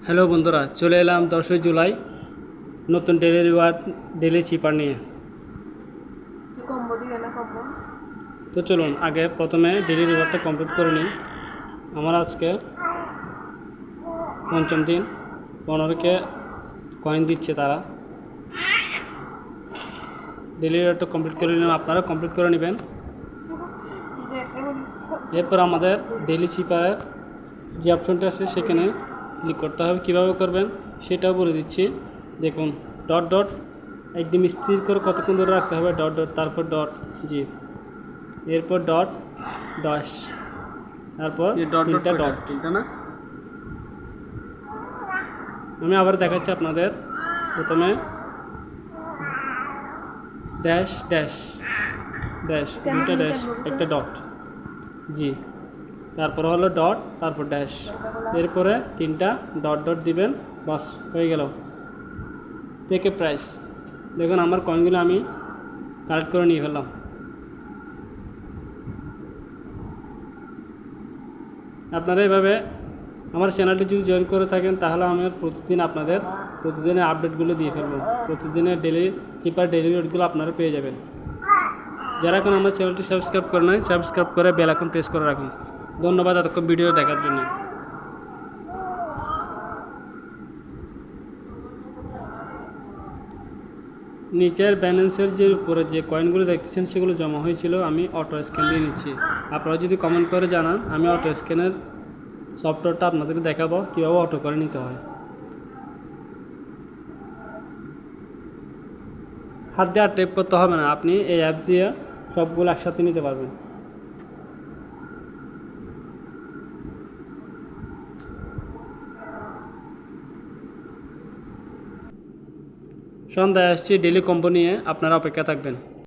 Hello বন্ধুরা, চলে এলাম 10 জুলাই নতুন ডেলি রিওয়ার্ড ডেলি চিপার নিয়ে। তো চলুন আগে প্রথমে ডেলি রিওয়ার্ডটা কমপ্লিট করে নিই। আমার আজকে পঞ্চম দিন, 15কে কয়েন দিচ্ছে তারা। ডেলি রিওয়ার্ডটা কমপ্লিট করে নিলাম, আপনারা কমপ্লিট করে নেবেন। এরপর আমাদের ডেলি চিপারের যে অপশনটা আছে সেখানে ক্লিক করতে হবে। কীভাবে করবেন সেটাও বলে দিচ্ছি। দেখুন, ডট ডট একদম স্থির করে কতক্ষণ ধরে রাখতে হবে, ডট ডট, তারপর ডট, জি, এরপর ডট ড্যাশ, তারপর তিনটা ডট। না, আমি আবার দেখাচ্ছি আপনাদের। প্রথমে ড্যাশ ড্যাশ ড্যাশ, দুইটা ড্যাশ, একটা ডট, জি, তারপর হলো ডট, তারপর ড্যাশ, এরপরে তিনটা ডট ডট দিবেন, বাস হয়ে গেল। পেকে প্রাইস দেখুন, আমার কয়েনগুলো আমি কালেক্ট করে নিয়ে ফেললাম। আপনারা এভাবে আমার চ্যানেলটি যদি জয়েন করে থাকেন তাহলে আমি প্রতিদিন আপনাদের প্রতিদিনের আপডেটগুলো দিয়ে ফেলবো। প্রতিদিনের ডেলি চিপার ডেলি রিওয়ার্ডগুলো আপনারা পেয়ে যাবেন। যারা এখন আমার চ্যানেলটি সাবস্ক্রাইব করে নেয়, সাবস্ক্রাইব করে বেল আইকন প্রেস করে রাখুন। ধন্যবাদ এতক্ষণ ভিডিও দেখার জন্য। নিচের ব্যালেন্সের যে উপরে যে কয়েনগুলো দেখতেছেন সেগুলো জমা হয়েছিল, আমি অটো স্ক্যান দিয়ে নিচ্ছি। আপনারা যদি কমেন্ট করে জানান, আমি অটো স্ক্যানের সফটওয়্যারটা আপনাদেরকে দেখাবো কীভাবে অটো করে নিতে হয়। হাত দিয়ে আর টেপ করতে হবে না, আপনি এই অ্যাপ দিয়ে সবগুলো একসাথে নিতে পারবেন। সন্ধ্যায় আসছি, ডেলি কম্বো নিয়ে আপনারা অপেক্ষা থাকবেন।